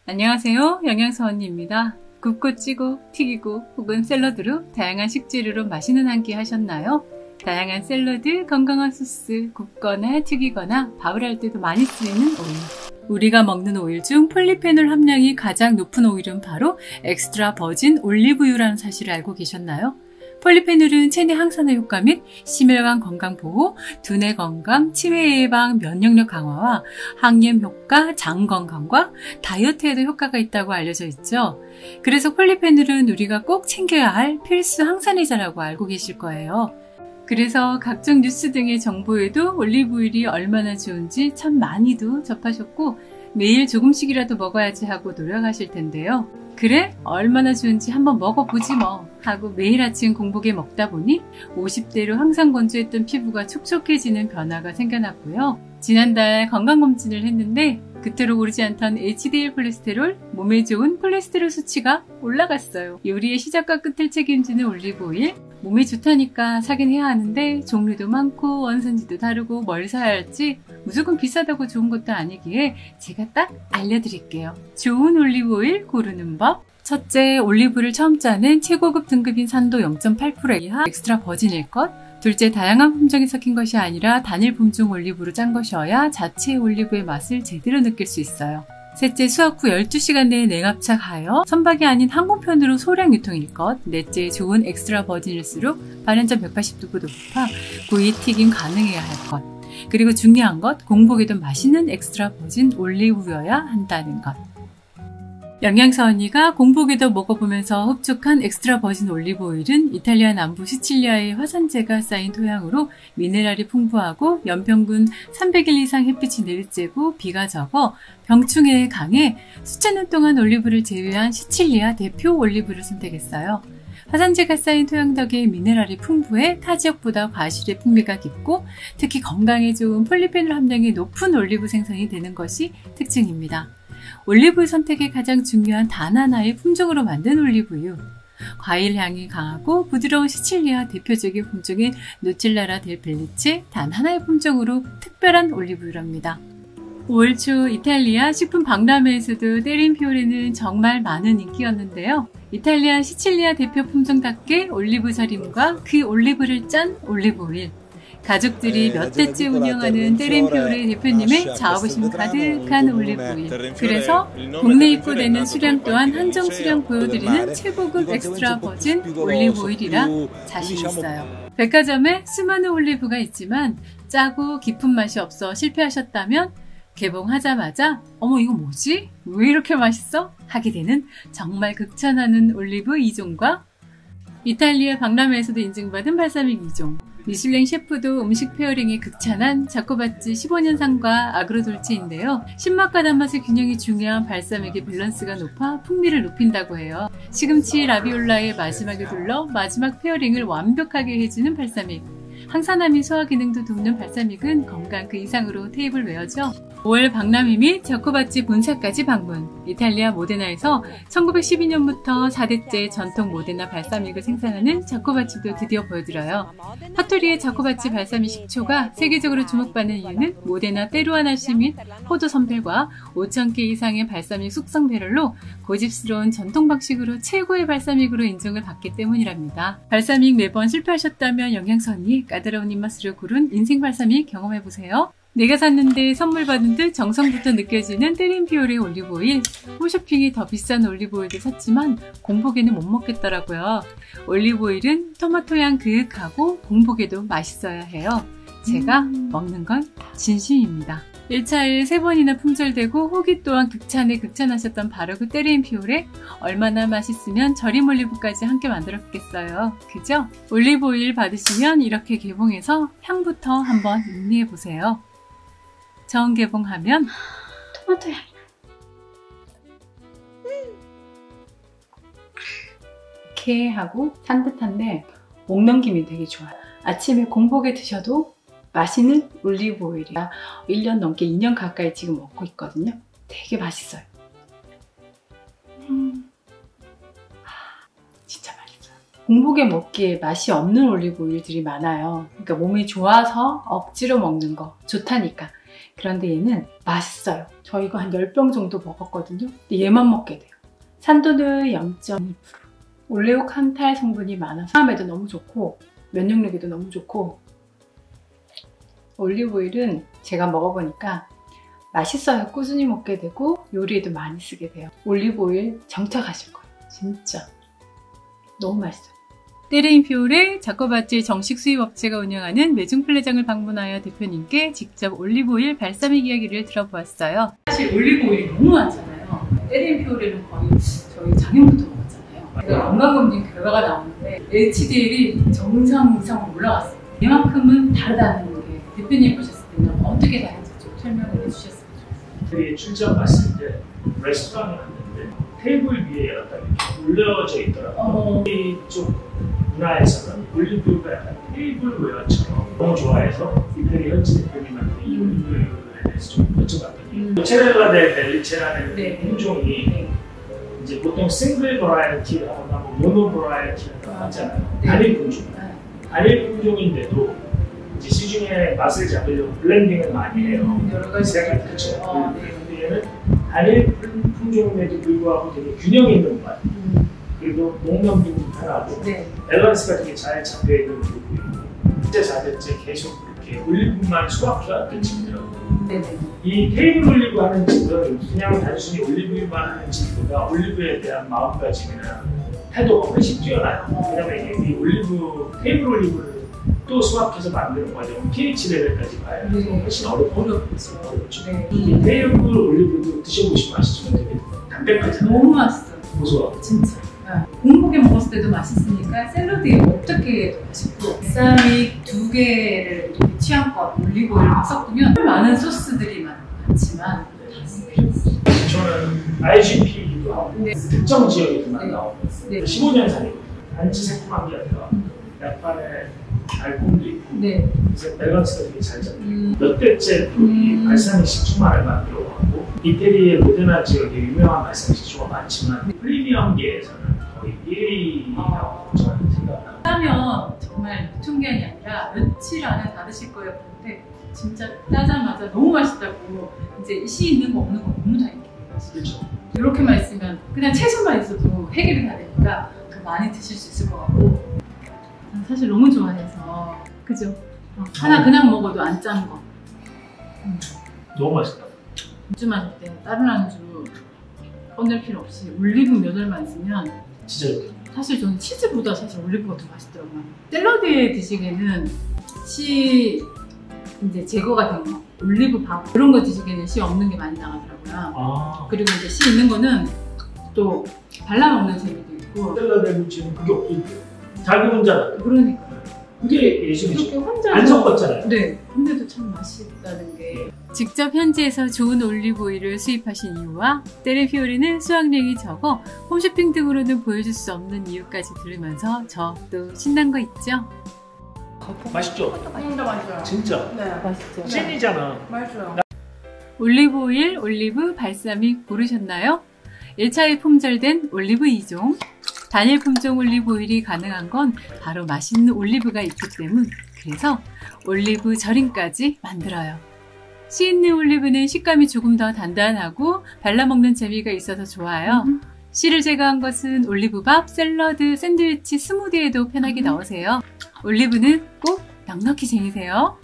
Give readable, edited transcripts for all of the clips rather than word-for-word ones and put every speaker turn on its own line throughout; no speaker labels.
안녕하세요. 영양사 언니입니다. 굽고 찌고 튀기고 혹은 샐러드로 다양한 식재료로 맛있는 한 끼 하셨나요? 다양한 샐러드, 건강한 소스, 굽거나 튀기거나 밥을 할 때도 많이 쓰이는 오일. 우리가 먹는 오일 중 폴리페놀 함량이 가장 높은 오일은 바로 엑스트라 버진 올리브유라는 사실을 알고 계셨나요? 폴리페놀은 체내 항산화 효과 및 심혈관 건강 보호, 두뇌 건강, 치매 예방, 면역력 강화와 항염 효과, 장 건강과 다이어트에도 효과가 있다고 알려져 있죠. 그래서 폴리페놀은 우리가 꼭 챙겨야 할 필수 항산화제라고 알고 계실 거예요. 그래서 각종 뉴스 등의 정보에도 올리브오일이 얼마나 좋은지 참 많이도 접하셨고 매일 조금씩이라도 먹어야지 하고 노력하실 텐데요. 그래? 얼마나 좋은지 한번 먹어보지 뭐 하고 매일 아침 공복에 먹다 보니 50대로 항상 건조했던 피부가 촉촉해지는 변화가 생겨났고요. 지난달 건강검진을 했는데 그토록 오르지 않던 HDL 콜레스테롤, 몸에 좋은 콜레스테롤 수치가 올라갔어요. 요리의 시작과 끝을 책임지는 올리브오일, 몸에 좋다니까 사긴 해야 하는데 종류도 많고 원산지도 다르고 뭘 사야 할지 무조건 비싸다고 좋은 것도 아니기에 제가 딱 알려드릴게요. 좋은 올리브오일 고르는 법. 첫째, 올리브를 처음 짜는 최고급 등급인 산도 0.8% 이하 엑스트라 버진일 것. 둘째, 다양한 품종이 섞인 것이 아니라 단일 품종 올리브로 짠 것이어야 자체 올리브의 맛을 제대로 느낄 수 있어요. 셋째, 수확 후 12시간 내에 냉압착하여 선박이 아닌 항공편으로 소량 유통일 것. 넷째, 좋은 엑스트라 버진일수록 발연점 180도가 높아 구이 튀김 가능해야 할 것. 그리고 중요한 것, 공복에도 맛있는 엑스트라 버진 올리브여야 한다는 것. 영양사 언니가 공복에도 먹어보면서 흡족한 엑스트라 버진 올리브 오일은 이탈리아 남부 시칠리아의 화산재가 쌓인 토양으로 미네랄이 풍부하고 연평균 300일 이상 햇빛이 내리쬐고 비가 적어 병충해에 강해 수천 년 동안 올리브를 제외한 시칠리아 대표 올리브를 선택했어요. 화산재가 쌓인 토양 덕에 미네랄이 풍부해 타 지역보다 과실의 풍미가 깊고 특히 건강에 좋은 폴리페놀 함량이 높은 올리브 생선이 되는 것이 특징입니다. 올리브유 선택의 가장 중요한 단 하나의 품종으로 만든 올리브유. 과일 향이 강하고 부드러운 시칠리아 대표적인 품종인 노첼라라 델 벨리체 단 하나의 품종으로 특별한 올리브유랍니다. 5월 초 이탈리아 식품 박람회에서도 때린 피오레는 정말 많은 인기였는데요. 이탈리아 시칠리아 대표 품종답게 올리브 절임과 그 올리브를 짠 올리브 오일. 가족들이 몇 대째 운영하는 때렌피오레 대표님의 자부심 가득한 올리브오일. 그래서 국내 입고되는 수량 또한 한정 수량 보여드리는 최고급 엑스트라 버진 올리브오일이라 자신 있어요. 백화점에 수많은 올리브가 있지만 짜고 깊은 맛이 없어 실패하셨다면 개봉하자마자 어머 이거 뭐지? 왜 이렇게 맛있어? 하게 되는 정말 극찬하는 올리브 2종과 이탈리아 박람회에서도 인증받은 발사믹 2종, 미슐랭 셰프도 음식 페어링에 극찬한 자코바치 15년상과 아그로돌체인데요. 신맛과 단맛의 균형이 중요한 발사믹의 밸런스가 높아 풍미를 높인다고 해요. 시금치 라비올라의 마지막에 둘러 마지막 페어링을 완벽하게 해주는 발사믹. 항산화 및 소화 기능도 돕는 발사믹은 건강 그 이상으로 테이블웨어죠. 5월 박람회 및 자코바치 본사까지 방문. 이탈리아 모데나에서 1912년부터 4대째 전통 모데나 발사믹을 생산하는 자코바치도 드디어 보여드려요. 핫토리의 자코바치 발사믹 식초가 세계적으로 주목받는 이유는 모데나 때루아나시 및 포도 선별과 5,000개 이상의 발사믹 숙성 배럴로 고집스러운 전통 방식으로 최고의 발사믹으로 인정을 받기 때문이랍니다. 발사믹 매번 실패하셨다면 영양사 언니 까다로운 입맛으로 고른 인생 발사믹 경험해보세요. 내가 샀는데 선물 받은 듯 정성부터 느껴지는 때린피오레 올리브오일. 홈쇼핑이 더 비싼 올리브오일도 샀지만 공복에는 못 먹겠더라고요. 올리브오일은 토마토 향 그윽하고 공복에도 맛있어야 해요. 제가 먹는 건 진심입니다. 1차에 3번이나 품절되고 후기 또한 극찬에 극찬하셨던 바로 그 때린피오레. 얼마나 맛있으면 절임 올리브까지 함께 만들었겠어요. 그죠? 올리브오일 받으시면 이렇게 개봉해서 향부터 한번 음미해보세요. 처음 개봉하면 토마토 향이 이렇게 하고 산뜻한데 목 넘김이 되게 좋아요. 아침에 공복에 드셔도 맛있는 올리브 오일이야. 1년 넘게 2년 가까이 지금 먹고 있거든요. 되게 맛있어요. 진짜 맛있어요. 공복에 먹기에 맛이 없는 올리브 오일들이 많아요. 그러니까 몸이 좋아서 억지로 먹는 거 좋다니까. 그런데 얘는 맛있어요. 저 이거 한 10병 정도 먹었거든요. 근데 얘만 먹게 돼요. 산도는 0.2%. 올레오칸탈 성분이 많아서 사람에도 너무 좋고 면역력에도 너무 좋고, 올리브오일은 제가 먹어보니까 맛있어야 꾸준히 먹게 되고 요리에도 많이 쓰게 돼요. 올리브오일 정착하실 거예요. 진짜 너무 맛있어요. 때르인퓨오레 자코바찌 정식 수입업체가 운영하는 매중 플레장을 방문하여 대표님께 직접 올리브오일 발사믹 이야기를 들어보았어요. 사실 올리브오일이 너무 많잖아요. 때르인퓨오레는 거의 저희 작년부터 먹었잖아요. 그래서 건강검진 결과가 나오는데 HDL이 정상 이상으로 올라갔어요. 이만큼은 다르다는 게 대표님 보셨을 때는 어떻게 다른지 좀 설명을 해주셨으면 좋겠어요.
출장 갔을 때 레스토랑에 갔는데 테이블 위에 약간 이렇게 올려져 있더라고요. 이쪽 문화에서는 올리브유가 약간 테이블웨어처럼 너무 좋아해서 이태리 현지 대표님한테 이 올리브유에 대해서 좀 여쭤봤더니 모차렐라 델 벨리체라는 품종이 이제 보통 싱글 버라이어티를 하거나 모노 버라이어티를 하잖아요. 단일 품종. 단일 품종인데도 이제 시중에 맛을 잡으려고 블렌딩을 많이 해요.
여러 가지
색깔 그렇죠. 근데 얘는 단일 품종임에도 불구하고 되게 균형 있는 맛. 그리고 목넘김이 편하고 밸런스가 되게 잘 잡혀있는 부분이고, 진짜 4대째 계속 이렇게 올리브만 수확해왔던 집이더라고요. 이 테이블 올리브 하는 집은 그냥 단순히 올리브유만 하는 집보다 올리브에 대한 마음가짐이나 태도가 훨씬 뛰어나요. 왜냐면 이게 이 올리브, 테이블 올리브를 또 수확해서 만드는 과정은 pH 레벨까지 봐야 해서 훨씬 어렵죠. 이 테이블 올리브도 드셔보시면 아시지만 되게 담백하잖아요.
너무 맛있어요.
고소하고.
진짜. 공복에 먹었을 때도 맛있으니까 샐러드에 어떻게 해도 맛있고, 발사믹 2개를 이렇게 취향껏 올리브오일을 섞으면 많은 소스들이 많지만
저는 IGP도 하고 특정 지역에서만 나오고 15년산이고 단지 새콤한 게 아니라 약간의 달콤도 있고 그래서 밸런스가 되게 잘 잡혀요. 몇 대째 이 발사믹 식초만을 만들어왔고, 이태리의 모데나 지역에 유명한 발사믹 식초가 많지만 프리미엄계에서는 거의 1위라고 저는 생각합니다.
따면 정말 보통 게 아니라 며칠 안에 다 드실 거예요. 그런데 진짜 따자마자 너무 맛있다고 이제 씨 있는 거 없는 거 너무 다 얘기해요.
그렇죠.
이렇게만 있으면 그냥 채소만 있어도 해결이 다 되니까 더 많이 드실 수 있을 것 같고, 사실 너무 좋아해서 그죠? 하나 그냥 먹어도 안 짠 거.
너무 맛있다.
안주 마실 때 다른 안주 꺼낼 필요 없이 올리브 몇 알만 있으면
진짜 좋다.
사실 저는 치즈보다 사실 올리브가 더 맛있더라고요. 샐러드에 드시기에는 씨 이제 제거가 된 거, 올리브 밥 그런 거 드시기에는 씨 없는 게 많이 나가더라고요. 그리고 이제 씨 있는 거는 또 발라 먹는 재미도 있고.
샐러드에 묻히는 그게 없던데. 자기 혼자.
그러니까.
그게 예술이죠.
그렇게 혼자
안 섞었잖아요.
네. 근데도 참 맛있다는 게. 직접 현지에서 좋은 올리브오일을 수입하신 이유와 때르인퓨오레는 수확량이 적어 홈쇼핑 등으로는 보여줄 수 없는 이유까지 들으면서 저 또 신난 거 있죠?
맛있죠?
진짜 맛있어요.
진짜.
네.
맛있죠?
찐이잖아.
맛있어요.
올리브오일, 올리브, 발사믹 고르셨나요? 1차에 품절된 올리브 2종. 단일 품종 올리브오일이 가능한 건 바로 맛있는 올리브가 있기 때문. 그래서 올리브 절임까지 만들어요. 씨 있는 올리브는 식감이 조금 더 단단하고 발라먹는 재미가 있어서 좋아요. 씨를 제거한 것은 올리브밥, 샐러드, 샌드위치, 스무디에도 편하게 넣으세요. 올리브는 꼭 넉넉히 쟁이세요.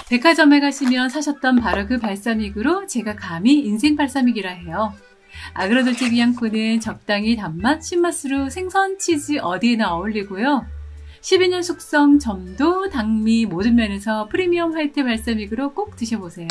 백화점에 가시면 사셨던 바로 그 발사믹으로 제가 감히 인생 발사믹이라 해요. 아그로돌체 비앙코는 적당히 단맛, 신맛으로 생선, 치즈 어디에나 어울리고요. 12년 숙성, 점도, 당미 모든 면에서 프리미엄 화이트 발사믹으로 꼭 드셔보세요.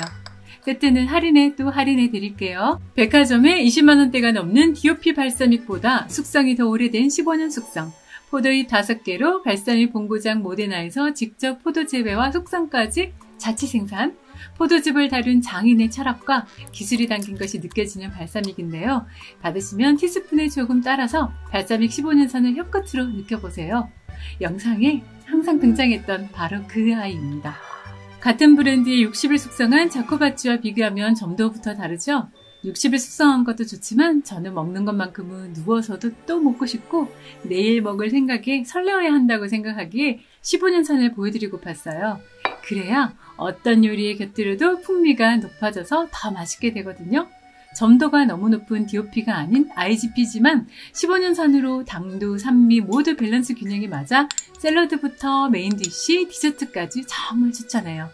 세트는 할인에 또 할인해 드릴게요. 백화점에 20만원대가 넘는 DOP 발사믹보다 숙성이 더 오래된 15년 숙성, 포도잎 5개로 발사믹 본고장 모데나에서 직접 포도 재배와 숙성까지 자체 생산, 포도즙을 다룬 장인의 철학과 기술이 담긴 것이 느껴지는 발사믹인데요. 받으시면 티스푼에 조금 따라서 발사믹 15년산을 혀끝으로 느껴보세요. 영상에 항상 등장했던 바로 그 아이입니다. 같은 브랜드의 60일 숙성한 자코바찌와 비교하면 점도부터 다르죠? 60일 숙성한 것도 좋지만 저는 먹는 것만큼은 누워서도 또 먹고 싶고 내일 먹을 생각에 설레어야 한다고 생각하기에 15년산을 보여드리고 봤어요. 그래야 어떤 요리에 곁들여도 풍미가 높아져서 더 맛있게 되거든요. 점도가 너무 높은 DOP가 아닌 IGP지만 15년산으로 당도, 산미 모두 밸런스 균형이 맞아 샐러드부터 메인 디쉬, 디저트까지 정말 추천해요.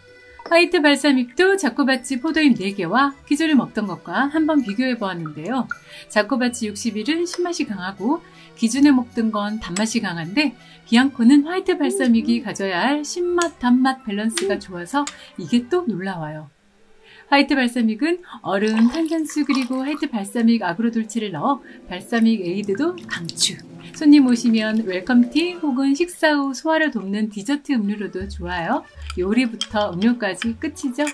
화이트 발사믹도 자코바치 포도잎 4개와 기존에 먹던 것과 한번 비교해 보았는데요. 자코바치 61은 신맛이 강하고 기존에 먹던 건 단맛이 강한데 비앙코는 화이트 발사믹이 가져야 할 신맛, 단맛 밸런스가 좋아서 이게 또 놀라워요. 화이트 발사믹은 얼음, 탄산수 그리고 화이트 발사믹 아그로돌체를 넣어 발사믹 에이드도 강추. 손님 오시면 웰컴티 혹은 식사 후 소화를 돕는 디저트 음료로도 좋아요. 요리부터 음료까지 끝이죠.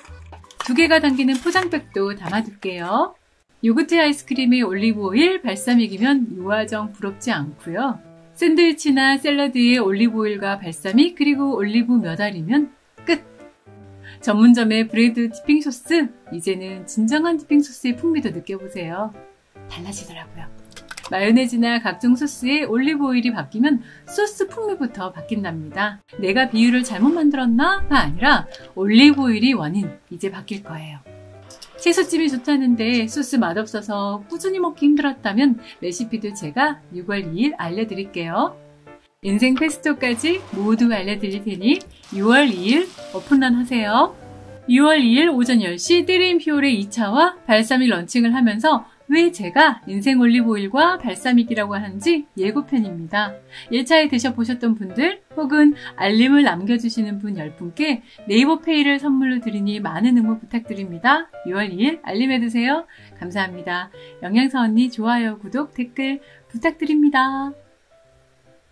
2개가 담기는 포장백도 담아둘게요. 요거트 아이스크림에 올리브 오일, 발사믹이면 유화정 부럽지 않고요. 샌드위치나 샐러드에 올리브 오일과 발사믹 그리고 올리브 몇 알이면 끝! 전문점의 브레드 디핑 소스, 이제는 진정한 디핑 소스의 풍미도 느껴보세요. 달라지더라고요. 마요네즈나 각종 소스에 올리브 오일이 바뀌면 소스 풍미부터 바뀐답니다. 내가 비율을 잘못 만들었나가 아니라 올리브 오일이 원인, 이제 바뀔 거예요. 채소찜이 좋다는데 소스 맛없어서 꾸준히 먹기 힘들었다면 레시피도 제가 6월 2일 알려드릴게요. 인생 페스토까지 모두 알려드릴 테니 6월 2일 오픈런 하세요. 6월 2일 오전 10시 때르인 피오레 2차와 발사믹 런칭을 하면서 왜 제가 인생 올리브오일과 발사믹이라고 하는지 예고편입니다. 1차에 드셔보셨던 분들 혹은 알림을 남겨주시는 분 10분께 네이버페이를 선물로 드리니 많은 응모 부탁드립니다. 6월 2일 알림해두세요. 감사합니다. 영양사 언니 좋아요, 구독, 댓글 부탁드립니다.